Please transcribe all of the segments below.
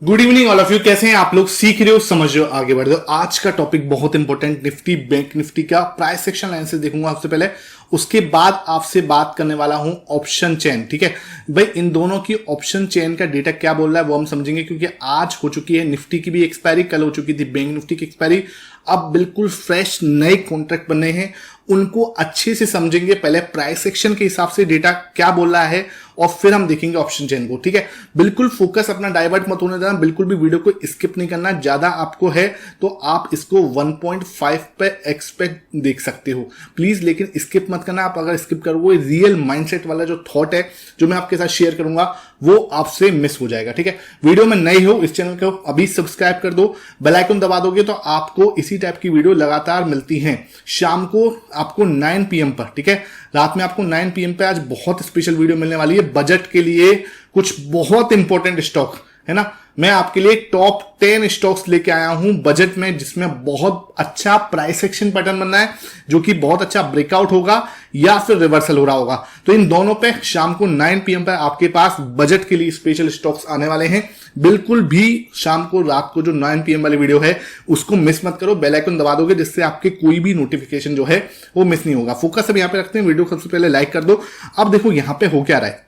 Good evening all of you. कैसे हैं आप लोग? सीख रहे हो, समझ रहे हो, आगे बढ़ रहे हो। आज का टॉपिक बहुत इंपॉर्टेंट, निफ्टी बैंक निफ्टी का प्राइस सेक्शन एनालिसिस देखूंगा आपसे पहले, उसके बाद आपसे बात करने वाला हूं ऑप्शन चेन। ठीक है भाई, इन दोनों की ऑप्शन चेन का डेटा क्या बोल रहा है वो हम समझेंगे, क्योंकि आज हो चुकी है निफ्टी की भी एक्सपायरी, कल हो चुकी थी बैंक निफ्टी की एक्सपायरी। अब बिल्कुल फ्रेश नए कॉन्ट्रैक्ट बने हैं, उनको अच्छे से समझेंगे। पहले प्राइस सेक्शन के हिसाब से डेटा क्या बोल रहा है और फिर हम देखेंगे ऑप्शन चेन को। ठीक है, बिल्कुल फोकस अपना डाइवर्ट मत होने देना, बिल्कुल भी वीडियो को स्किप नहीं करना। ज्यादा आपको है तो आप इसको 1.5 पे एक्सपेक्ट देख सकते हो प्लीज, लेकिन स्किप मत करना। आप अगर स्किप करोगे रियल माइंडसेट वाला जो थॉट है जो मैं आपके साथ शेयर करूंगा वो आपसे मिस हो जाएगा। ठीक है, वीडियो में नए हो इस चैनल को अभी सब्सक्राइब कर दो, बेल आइकन दबा दोगे तो आपको इसी टाइप की वीडियो लगातार मिलती हैं। शाम को आपको 9 PM पर, ठीक है, रात में आपको 9 PM पे आज बहुत स्पेशल वीडियो मिलने वाली है बजट के लिए। कुछ बहुत इंपॉर्टेंट स्टॉक है ना, मैं आपके लिए टॉप 10 स्टॉक्स लेके आया हूं बजट में, जिसमें बहुत अच्छा प्राइस एक्शन पैटर्न बनना है, जो कि बहुत अच्छा ब्रेकआउट होगा या फिर रिवर्सल हो रहा होगा। तो इन दोनों पे शाम को 9 PM पर आपके पास बजट के लिए स्पेशल स्टॉक्स आने वाले हैं। बिल्कुल भी शाम को रात को जो 9 PM वाली वीडियो है उसको मिस मत करो, बेल आइकन दबा दोगे जिससे आपके कोई भी नोटिफिकेशन जो है वो मिस नहीं होगा। फोकस अब यहां पे रखते हैं, वीडियो सबसे पहले लाइक कर दो। अब देखो यहां पे हो क्या रहा है,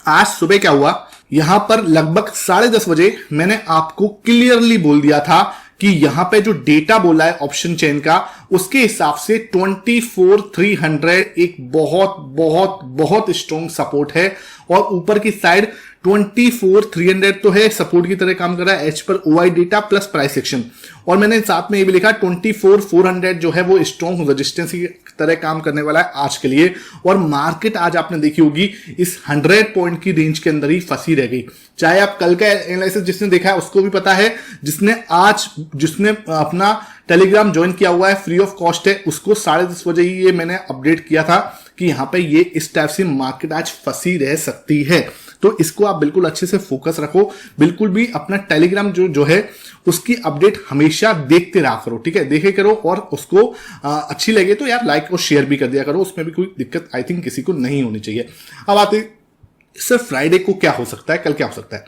आज सुबह क्या हुआ, यहां पर लगभग 10:30 बजे मैंने आपको क्लियरली बोल दिया था कि यहां पे जो डेटा बोला है ऑप्शन चेन का, उसके हिसाब से 24,300 एक बहुत बहुत बहुत स्ट्रॉन्ग सपोर्ट है, और ऊपर की साइड 24,300 तो है, सपोर्ट की तरह काम कर रहा है एज पर OI data plus price action. और मैंने साथ में ये भी लिखा 24,400 जो है वो स्ट्रॉन्ग रेजिस्टेंस की तरह काम करने वाला है आज के लिए। और मार्केट आज आपने देखी होगी इस 100 पॉइंट की रेंज के अंदर ही फंसी रह गई। चाहे आप कल का एनालिसिस जिसने देखा है उसको भी पता है, जिसने अपना टेलीग्राम ज्वाइन किया हुआ है फ्री ऑफ कॉस्ट है, उसको 10:30 बजे ही ये मैंने अपडेट किया था कि यहां पे ये इस टाइप से मार्केट आज फंसी रह सकती है। तो इसको आप बिल्कुल अच्छे से फोकस रखो, बिल्कुल भी अपना टेलीग्राम जो है उसकी अपडेट हमेशा देखते रहा करो। ठीक है, देखे करो, और उसको अच्छी लगे तो यार लाइक और शेयर भी कर दिया करो, उसमें भी कोई दिक्कत आई थिंक किसी को नहीं होनी चाहिए। अब आते सर फ्राइडे को क्या हो सकता है, कल क्या हो सकता है।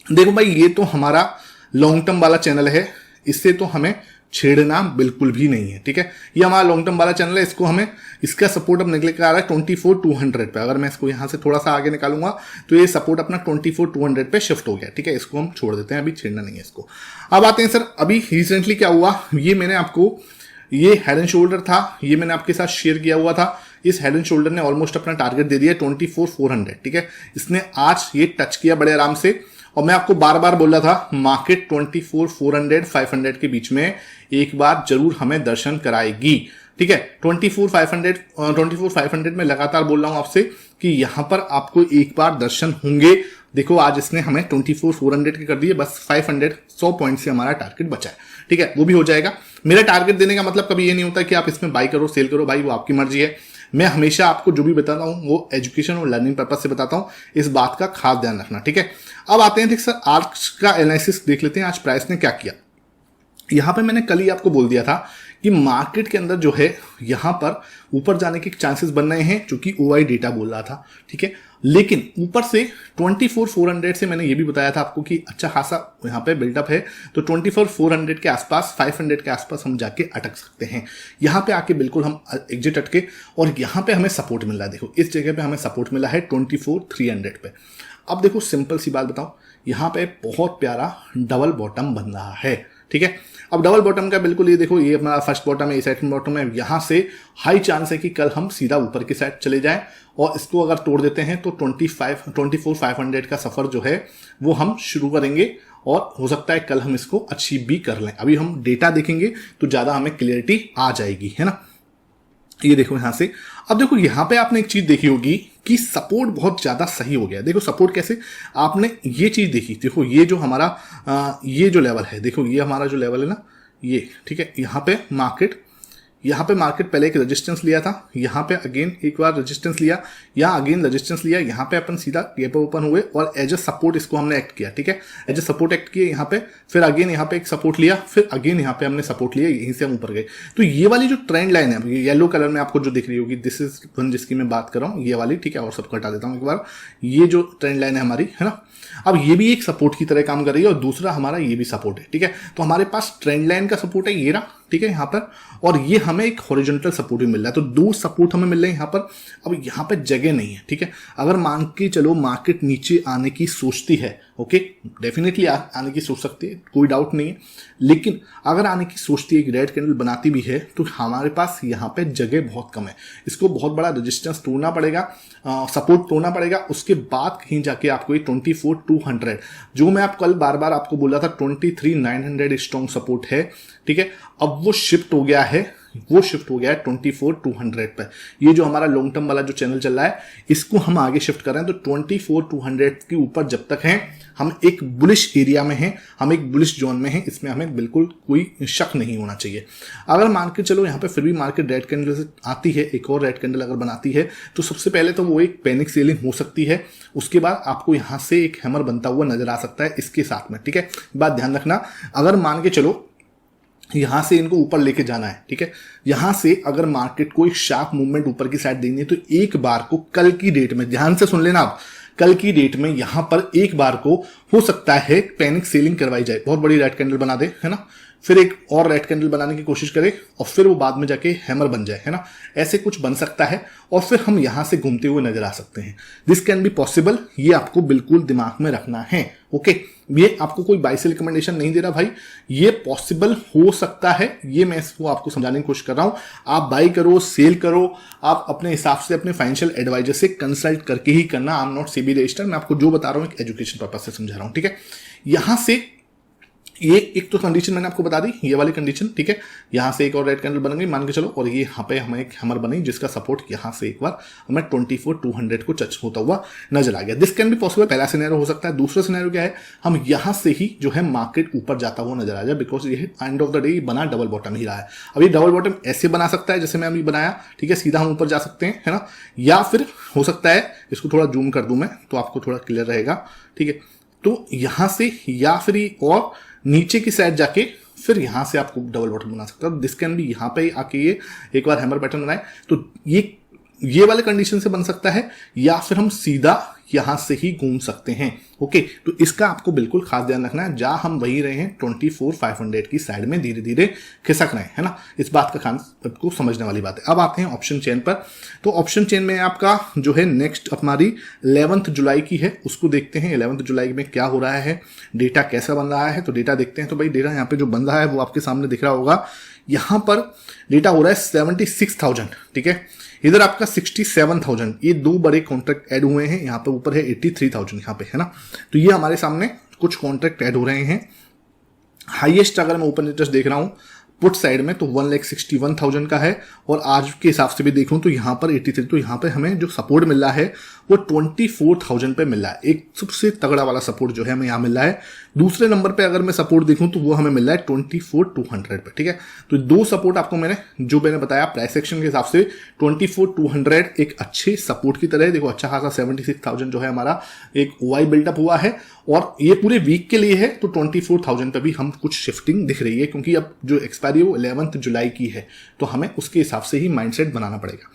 देखो भाई, ये तो हमारा लॉन्ग टर्म वाला चैनल है, इससे तो हमें छेड़ना बिल्कुल भी नहीं है। ठीक है, ये हमारा लॉन्ग टर्म वाला चैनल है, इसको हमें इसका सपोर्ट अब निकल के आ रहा है 24,200 पे। अगर मैं इसको यहां से थोड़ा सा आगे निकालूंगा तो ये सपोर्ट अपना 24,200 पे शिफ्ट हो गया। ठीक है, इसको हम छोड़ देते हैं, अभी छेड़ना नहीं है इसको। अब आते हैं सर, अभी रिसेंटली क्या हुआ, ये मैंने आपको, ये हेड एंड शोल्डर था, ये मैंने आपके साथ शेयर किया हुआ था। इस हेड एंड शोल्डर ने ऑलमोस्ट अपना टारगेट दे दिया 24,400। ठीक है, इसने आज ये टच किया बड़े आराम से, और मैं आपको बार बार बोल रहा था मार्केट 24,400 500 के बीच में एक बार जरूर हमें दर्शन कराएगी। ठीक है, 24,500 में लगातार बोल रहा हूं आपसे कि यहां पर आपको एक बार दर्शन होंगे। देखो आज इसने हमें 24,400 के कर दिए, बस 100 पॉइंट से हमारा टारगेट बचा है। ठीक है, वो भी हो जाएगा। मेरा टारगेट देने का मतलब कभी ये नहीं होता कि आप इसमें बाई करो सेल करो, भाई वो आपकी मर्जी है। मैं हमेशा आपको जो भी बताता हूं वो एजुकेशन और लर्निंग पर्पज से बताता हूं, इस बात का खास ध्यान रखना। ठीक है, अब आते हैं, ठीक सर, आज का एनालिसिस देख लेते हैं, आज प्राइस ने क्या किया। यहां पे मैंने कल ही आपको बोल दिया था कि मार्केट के अंदर जो है यहां पर ऊपर जाने के चांसेस बन रहे हैं, चूंकि ओआई डेटा बोल रहा था। ठीक है, लेकिन ऊपर से 24,400 से मैंने ये भी बताया था आपको कि अच्छा खासा यहां पे बिल्डअप है, तो 24,400 के आसपास 500 के आसपास हम जाके अटक सकते हैं। यहां पे आके बिल्कुल हम एग्जिट अटके, और यहां पे हमें सपोर्ट मिल रहा है। देखो इस जगह पे हमें सपोर्ट मिला है 24,300 पे। अब देखो सिंपल सी बात बताऊं, यहां पे बहुत प्यारा डबल बॉटम बन रहा है। ठीक है, अब डबल बॉटम का बिल्कुल ये देखो, ये अपना फर्स्ट बॉटम है, ये सेकंड बॉटम है, यहां से हाई चांस है कि कल हम सीधा ऊपर की साइड चले जाएं, और इसको अगर तोड़ देते हैं तो 24,500 का सफर जो है वो हम शुरू करेंगे, और हो सकता है कल हम इसको अचीव भी कर लें। अभी हम डेटा देखेंगे तो ज्यादा हमें क्लियरिटी आ जाएगी, है ना। ये देखो यहां से, अब देखो यहां पे आपने एक चीज देखी होगी कि सपोर्ट बहुत ज्यादा सही हो गया। देखो सपोर्ट कैसे, आपने ये चीज देखी, देखो ये जो हमारा ये जो लेवल है, देखो ये हमारा जो लेवल है ना ये, ठीक है, यहां पे मार्केट यहाँ पे मार्केट पहले एक रेजिस्टेंस लिया था, यहाँ पे अगेन एक बार रेजिस्टेंस लिया, यहाँ अगेन रेजिस्टेंस लिया, यहाँ पे अपन सीधा गैप ओपन हुए और एज ए सपोर्ट इसको हमने एक्ट किया, ठीक है, एज ए सपोर्ट एक्ट किया यहाँ पे, फिर अगेन यहाँ पे एक सपोर्ट लिया, फिर अगेन यहाँ पे हमने सपोर्ट लिया, यहीं से हम ऊपर गए। तो ये वाली जो ट्रेंड लाइन है ये येलो कलर में आपको जो दिख रही होगी, दिस इज वन जिसकी मैं बात कर रहा हूँ, ये वाली, ठीक है, और सबको हटा देता हूँ एक बार। ये जो ट्रेंड लाइन है हमारी, है ना, अब ये भी एक सपोर्ट की तरह काम कर रही है और दूसरा हमारा ये भी सपोर्ट है, ठीक है। तो हमारे पास ट्रेंड लाइन का सपोर्ट है ये रहा, ठीक है, यहाँ पर, और ये हमें एक हॉरिजॉन्टल सपोर्ट भी मिल रहा है। तो दो सपोर्ट हमें मिल रहे हैं यहाँ पर। अब यहाँ पर जगह नहीं है, ठीक है। अगर मान के चलो मार्केट नीचे आने की सोचती है, ओके, डेफिनेटली आने की सोच सकती है, कोई डाउट नहीं है, लेकिन अगर आने की सोचती है, एक रेड कैंडल बनाती भी है, तो हमारे पास यहाँ पे जगह बहुत कम है। इसको बहुत बड़ा रेजिस्टेंस तोड़ना पड़ेगा, सपोर्ट तोड़ना पड़ेगा, उसके बाद कहीं जाके आपको ये 24,200 जो मैं आप कल बार बार आपको बोला था 23,900 स्ट्रॉन्ग सपोर्ट है, ठीक है, अब वो शिफ्ट हो गया है, 24,200 पे। ये जो हमारा लॉन्ग टर्म वाला जो चैनल चल रहा है, इसको हम आगे शिफ्ट कर रहे हैं। तो 24,200 के ऊपर जब तक हैं, हम एक बुलिश एरिया में हैं, हम एक बुलिश जोन में हैं, इसमें हमें बिल्कुल कोई शक नहीं होना चाहिए। अगर मान के चलो यहाँ पे फिर भी मार्केट रेड कैंडल से आती है, एक और रेड कैंडल अगर बनाती है, तो सबसे पहले तो वो एक पैनिक सेलिंग हो सकती है, उसके बाद आपको यहाँ से एक हैमर बनता हुआ नजर आ सकता है इसके साथ में, ठीक है। बात ध्यान रखना, अगर मान के चलो यहां से इनको ऊपर लेके जाना है, ठीक है, यहां से अगर मार्केट को एक शार्प मूवमेंट ऊपर की साइड देनी है, तो एक बार को कल की डेट में, ध्यान से सुन लेना आप, कल की डेट में यहां पर एक बार को हो सकता है पैनिक सेलिंग करवाई जाए, बहुत बड़ी रेड कैंडल बना दे, है ना, फिर एक और रेड कैंडल बनाने की कोशिश करे और फिर वो बाद में जाके हैमर बन जाए, है ना, ऐसे कुछ बन सकता है और फिर हम यहां से घूमते हुए नजर आ सकते हैं। दिस कैन बी पॉसिबल, ये आपको बिल्कुल दिमाग में रखना है, ओके। ये आपको कोई बाय से रिकमेंडेशन नहीं दे रहा भाई, ये पॉसिबल हो सकता है, ये मैं इसको आपको समझाने की कोशिश कर रहा हूं। आप बाय करो, सेल करो, आप अपने हिसाब से अपने फाइनेंशियल एडवाइजर से कंसल्ट करके ही करना। I am not SEBI registered, मैं आपको जो बता रहा हूं एक एजुकेशन पर्पज से समझा रहा हूं, ठीक है। यहां से ये एक तो कंडीशन मैंने आपको बता दी, ये वाली कंडीशन, ठीक है, यहां से एक और रेड कैंडल बन गई मान के चलो, और ये यहाँ पे हमें एक हैमर बनी जिसका सपोर्ट यहां से एक बार हमें 24,200 को टच होता हुआ नजर आ गया। दिस कैन बी पॉसिबल, पहला सिनेरियो हो सकता है। दूसरा सिनेरियो क्या है, हम यहां से ही जो है मार्केट ऊपर जाता हुआ नजर आ जाए, बिकॉज ये एंड ऑफ द डे बना डबल बॉटम ही रहा है। अब ये डबल बॉटम ऐसे बना सकता है जैसे मैं अभी बनाया, ठीक है, सीधा हम ऊपर जा सकते हैं, है ना, या फिर हो सकता है, इसको थोड़ा जूम कर दूं मैं तो आपको थोड़ा क्लियर रहेगा, ठीक है, तो यहां से या फिर और नीचे की साइड जाके फिर यहां से आपको डबल बॉटम बना सकता है। दिस कैन भी यहां पे आके ये एक बार हैमर पैटर्न बनाए, तो ये वाले कंडीशन से बन सकता है, या फिर हम सीधा यहां से ही घूम सकते हैं, ओके। तो इसका आपको बिल्कुल खास ध्यान रखना है, जहां हम वही रहे हैं 24,500 की साइड में धीरे धीरे खिसक रहे हैं, है ना, इस बात का खास आपको समझने वाली बात है। अब आते हैं ऑप्शन चेन पर। तो ऑप्शन चेन में आपका जो है नेक्स्ट हमारी 11 जुलाई की है, उसको देखते हैं 11 जुलाई में क्या हो रहा है, डेटा कैसा बन रहा है। तो डेटा देखते हैं। तो भाई डेटा यहाँ पे जो बन रहा है वो आपके सामने दिख रहा होगा, यहाँ पर डेटा हो रहा है 76,000, ठीक है, इधर आपका 67,000, ये दो बड़े कॉन्ट्रैक्ट ऐड हुए हैं, यहाँ पे ऊपर है 83,000 यहाँ पे, है ना। तो ये हमारे सामने कुछ कॉन्ट्रैक्ट ऐड हो रहे हैं। हाईएस्ट अगर मैं ओपन इंटरेस्ट देख रहा हूँ पुट साइड में तो 1,61,000 का है, और आज के हिसाब से भी देखूं तो यहाँ पर 83, तो यहाँ पे हमें जो सपोर्ट मिल रहा है वो 24,000 पे मिल रहा है। एक सबसे तगड़ा वाला सपोर्ट जो है हमें यहाँ मिल रहा है। दूसरे नंबर पे अगर मैं सपोर्ट देखूं तो वो हमें मिल रहा है 24,200 पे, ठीक है। तो दो सपोर्ट आपको मैंने बताया प्राइस एक्शन के हिसाब से 24,200 एक अच्छे सपोर्ट की तरह है। देखो अच्छा खासा 76,000 जो है हमारा एक ओआई बिल्डअप हुआ है, और ये पूरे वीक के लिए है। तो 24,000 पे भी हम कुछ शिफ्टिंग दिख रही है, क्योंकि अब जो एक्सपायरी वो 11 जुलाई की है, तो हमें उसके हिसाब से ही माइंडसेट बनाना पड़ेगा।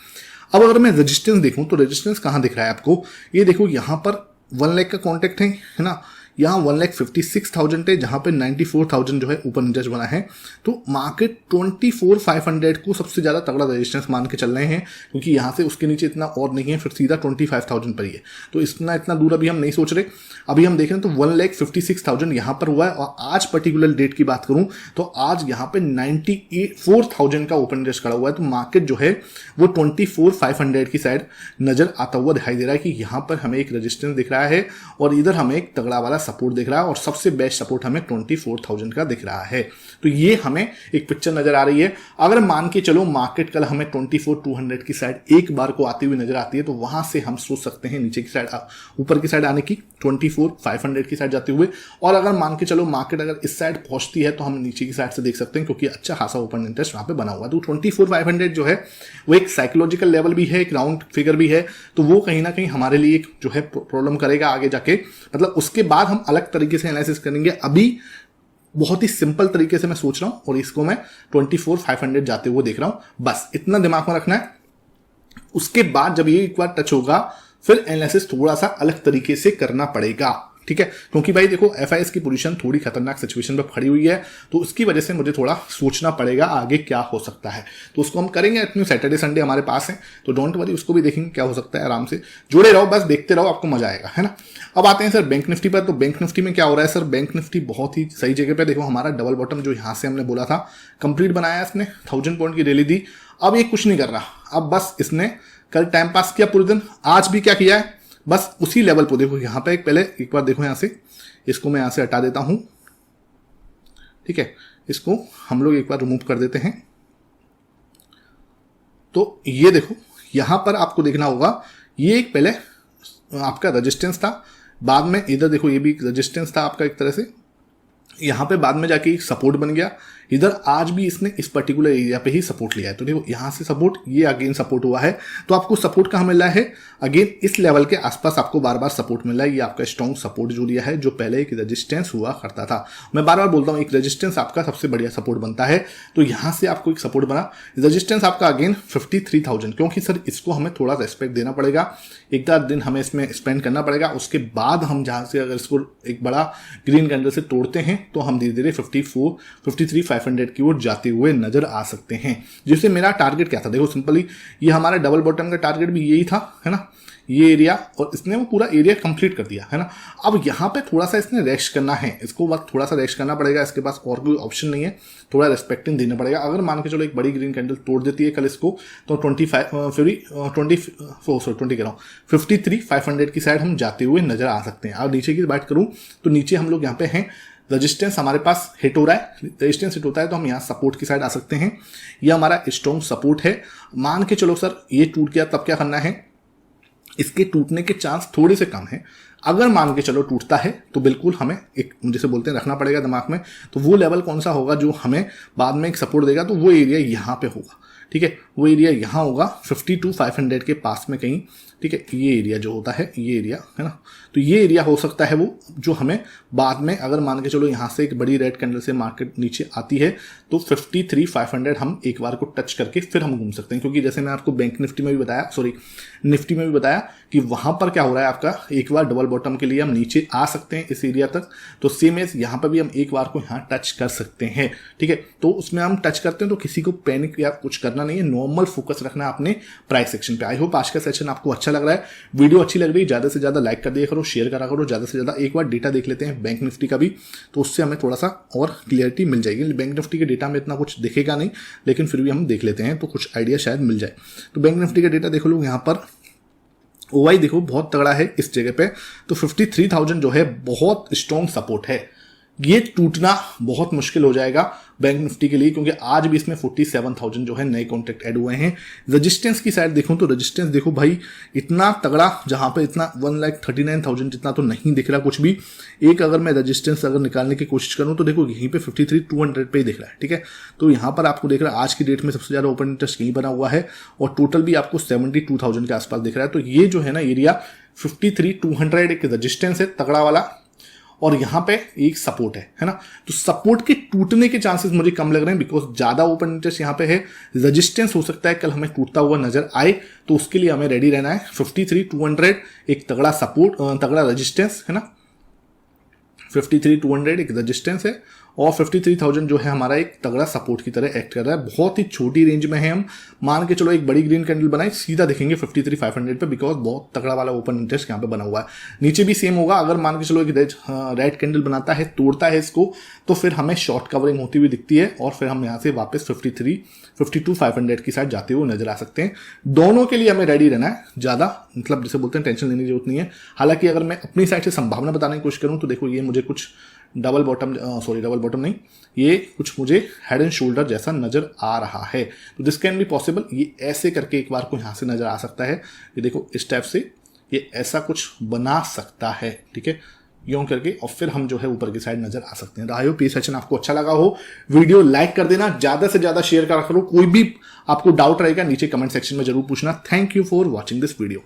अब अगर मैं रेजिस्टेंस देखूं तो रेजिस्टेंस कहां दिख रहा है आपको, ये देखो यहां पर 1 लाख का कॉन्टैक्ट है ना, यहाँ 1,56,000 है, जहां पे 94,000 जो है ऊपर इंटरेस्ट बना है। तो मार्केट 24,500 को सबसे ज्यादा तगड़ा रेजिस्टेंस मान के चल रहे हैं, क्योंकि यहां से उसके नीचे इतना और नहीं है, फिर सीधा 25,000 पर ही है। तो इतना दूर अभी हम नहीं सोच रहे। अभी हम देख रहे हैं तो 1,56,000 यहां पर हुआ है, और आज पर्टिकुलर डेट की बात करूं तो आज यहां पे 94,000 का ओपन इंटरेस्ट खड़ा हुआ है। तो मार्केट जो है वो 24,500 की साइड नजर आता हुआ दिखाई दे रहा है, कि यहां पर हमें एक रेजिस्टेंस दिख रहा है और इधर हमें एक तगड़ा वाला सपोर्ट दिख रहा है और सबसे बेस्ट सपोर्ट हमें 24,000 का दिख रहा है। तो ये हमें एक पिक्चर नजर आ रही है। अगर मान के चलो मार्केट कल हमें 24,200 की साइड एक बार को आती हुई नजर आती है तो वहां से हम सोच सकते हैं नीचे की साइड, ऊपर की साइड आने की 24,500 की साइड जाते हुए। और अगर मान के चलो मार्केट अगर इस साइड पहुंचती है तो हम नीचे की साइड से देख सकते हैं, क्योंकि अच्छा खासा ओपन इंटरेस्ट वहां पे बना हुआ है। तो 24,500 जो है वो एक साइकोलॉजिकल लेवल भी है, एक राउंड फिगर भी है, तो वो कहीं ना कहीं हमारे लिए एक जो है प्रॉब्लम करेगा आगे जाके। मतलब उसके बाद हम अलग तरीके से एनालिसिस करेंगे। अभी बहुत ही सिंपल तरीके से मैं सोच रहा हूं और इसको मैं 24,500 जाते हुए देख रहा हूं, बस इतना दिमाग में रखना है। उसके बाद जब ये एक बार टच होगा फिर एनालिसिस थोड़ा सा अलग तरीके से करना पड़ेगा, ठीक है। क्योंकि भाई देखो एफआईएस की पोजीशन थोड़ी खतरनाक सिचुएशन पे खड़ी हुई है, तो उसकी वजह से मुझे थोड़ा सोचना पड़ेगा आगे क्या हो सकता है। तो उसको हम करेंगे, इतनी सैटरडे संडे हमारे पास है तो डोंट वरी, उसको भी देखेंगे क्या हो सकता है। आराम से जुड़े रहो, बस देखते रहो, आपको मजा आएगा, है ना। अब आते हैं सर बैंक निफ्टी पर। तो बैंक निफ्टी में क्या हो रहा है सर, बैंक निफ्टी बहुत ही सही जगह पे। देखो हमारा डबल बॉटम जो यहां से हमने बोला था कंप्लीट बनाया, इसने 1000 पॉइंट की रैली दी। अब ये कुछ नहीं कर रहा, अब बस इसने कल टाइम पास किया पूरे दिन, आज भी क्या किया है, बस उसी लेवल पर। देखो यहां पे पहले एक बार देखो, यहां से इसको मैं यहां से हटा देता हूं, ठीक है। इसको हम लोग एक बार रिमूव कर देते हैं। तो ये देखो यहां पर आपको देखना होगा, ये एक पहले आपका रेजिस्टेंस था, बाद में इधर देखो ये भी रेजिस्टेंस था आपका एक तरह से, यहां पे बाद में जाके एक सपोर्ट बन गया। इधर आज भी इसने इस पर्टिकुलर एरिया पे ही सपोर्ट लिया है। तो देखो यहां से सपोर्ट, ये अगेन सपोर्ट हुआ है। तो आपको सपोर्ट कहां मिल रहा है, अगेन इस लेवल के आसपास आपको बार बार सपोर्ट मिल रहा है। ये आपका स्ट्रॉन्ग सपोर्ट जो लिया है, जो पहले एक रेजिस्टेंस हुआ करता था। मैं बार बार बोलता हूं एक रेजिस्टेंस आपका सबसे बढ़िया सपोर्ट बनता है। तो यहां से आपको एक सपोर्ट बना, रेजिस्टेंस आपका अगेन 53,000, क्योंकि सर इसको हमें थोड़ा रेस्पेक्ट देना पड़ेगा, एक आध दिन हमें इसमें स्पेंड करना पड़ेगा। उसके बाद हम जहां से अगर इसको एक बड़ा ग्रीन कैंडल से तोड़ते हैं तो हम धीरे धीरे 53,500 की ओर जाते हुए नजर आ सकते हैं। जिससे मेरा टारगेट क्या था, देखो सिंपली ये हमारा डबल बॉटम का टारगेट भी यही था, है ना, ये एरिया, और इसने वो पूरा एरिया कंप्लीट कर दिया, है ना। अब यहाँ पे थोड़ा सा इसने रेस्ट करना है, इसको बस थोड़ा सा रेस्ट करना पड़ेगा, इसके पास और कोई ऑप्शन नहीं है, थोड़ा रेस्पेक्टिंग देना पड़ेगा। अगर मान के चलो एक बड़ी ग्रीन कैंडल तोड़ देती है कल इसको, तो 53,500 की साइड हम जाते हुए नजर आ सकते हैं। और नीचे की बात करूं तो नीचे हम लोग यहाँ पे हैं, रेजिस्टेंस हमारे पास हिट हो रहा है, रेजिस्टेंस हिट होता है तो हम यहाँ सपोर्ट की साइड आ सकते हैं। ये हमारा स्ट्रॉन्ग सपोर्ट है। मान के चलो सर ये टूट गया, तब क्या करना है, इसके टूटने के चांस थोड़े से कम है। अगर मान के चलो टूटता है तो बिल्कुल हमें एक जैसे बोलते हैं रखना पड़ेगा दिमाग में, तो वो लेवल कौन सा होगा जो हमें बाद में एक सपोर्ट देगा, तो वो एरिया यहाँ पे होगा, ठीक है। वो एरिया यहाँ होगा 52,500 के पास में कहीं, ठीक है। ये एरिया जो होता है, ये एरिया है ना, तो ये एरिया हो सकता है वो जो हमें बाद में, अगर मान के चलो यहाँ से एक बड़ी रेड कैंडल से मार्केट नीचे आती है तो 53,500 हम एक बार को टच करके फिर हम घूम सकते हैं। क्योंकि जैसे मैं आपको बैंक निफ्टी में भी बताया, सॉरी निफ्टी में भी बताया कि वहां पर क्या हो रहा है आपका, एक बार डबल बॉटम के लिए हम नीचे आ सकते हैं इस एरिया तक, तो सेम एज यहाँ पर भी हम एक बार को यहाँ टच कर सकते हैं, ठीक है। तो उसमें हम टच करते हैं तो किसी को पैनिक या कुछ करना नहीं है, नॉर्मल फोकस रखना है अपने प्राइस सेक्शन पे। आई होप आज का सेशन आपको अच्छा लग रहा है, वीडियो अच्छी लग रही है, ज्यादा से ज्यादा लाइक कर दिया करो, शेयर करा करो, ज्यादा से ज्यादा। एक बार डेटा देख लेते हैं बैंक निफ्टी का भी, तो उससे हमें थोड़ा सा और क्लियरिटी मिल जाएगी। बैंक निफ्टी के डेटा में इतना कुछ दिखेगा नहीं, लेकिन फिर भी हम देख लेते हैं तो कुछ आइडिया शायद मिल जाए। तो बैंक निफ्टी का डेटा देखो लोग, यहाँ पर ओवाई देखो बहुत तगड़ा है इस जगह पे, तो 53,000 जो है बहुत स्ट्रॉन्ग सपोर्ट है। ये टूटना बहुत मुश्किल हो जाएगा बैंक निफ्टी के लिए, क्योंकि आज भी इसमें 47,000 जो है नए कॉन्ट्रैक्ट ऐड हुए हैं। रेजिस्टेंस की साइड देखूं तो रेजिस्टेंस देखो भाई इतना तगड़ा, जहां पे इतना 1,39,000 जितना तो नहीं दिख रहा कुछ भी। एक अगर मैं रेजिस्टेंस अगर निकालने की कोशिश करूं तो देखो यहीं पे 53,200 पे ही दिख रहा है, ठीक है। तो यहां पर आपको दिख रहा है आज की डेट में सबसे ज्यादा ओपन इंटरेस्ट यहीं बना हुआ है, और टोटल भी आपको 72,000 के आसपास दिख रहा है। तो ये जो है ना एरिया 53,200 एक रेजिस्टेंस है तगड़ा वाला, और यहां पे एक सपोर्ट है ना। तो सपोर्ट के टूटने के चांसेस मुझे कम लग रहे हैं, बिकॉज ज्यादा ओपन इंटरेस्ट यहां पे है। रेजिस्टेंस हो सकता है कल हमें टूटता हुआ नजर आए, तो उसके लिए हमें रेडी रहना है। 53,200 एक तगड़ा सपोर्ट, तगड़ा रेजिस्टेंस है ना, 53,200 एक रेजिस्टेंस है और 53,000 जो है हमारा एक तगड़ा सपोर्ट की तरह एक्ट कर रहा है। बहुत ही छोटी रेंज में है, हम मान के चलो एक बड़ी ग्रीन कैंडल बनाए सीधा देखेंगे 53,500 पे, बिकॉज बहुत तगड़ा वाला ओपन इंटरेस्ट यहाँ पे बना हुआ है। नीचे भी सेम होगा, अगर मान के चलो एक रेड कैंडल बनाता है, तोड़ता है इसको, तो फिर हमें शॉर्ट कवरिंग होती हुई दिखती है और फिर हम यहाँ से वापस 52,500 की साइड जाते हुए नजर आ सकते हैं। दोनों के लिए हमें रेडी रहना है, ज्यादा मतलब जैसे बोलते हैं टेंशन लेने की जरूरत नहीं है। हालांकि अगर मैं अपनी साइड से संभावना बताने की कोशिश करूं तो देखो ये मुझे कुछ डबल बॉटम नहीं, ये कुछ मुझे हेड एंड शोल्डर जैसा नजर आ रहा है। तो दिस कैन बी पॉसिबल, ये ऐसे करके एक बार को यहां से नजर आ सकता है। ये देखो इस टाइप से ये ऐसा कुछ बना सकता है, ठीक है, यूं करके, और फिर हम जो है ऊपर की साइड नजर आ सकते हैं। आई होप ये सेशन आपको अच्छा लगा हो। वीडियो लाइक कर देना, ज्यादा से ज्यादा शेयर करा करो। कोई भी आपको डाउट रहेगा नीचे कमेंट सेक्शन में जरूर पूछना। Thank you for watching this video.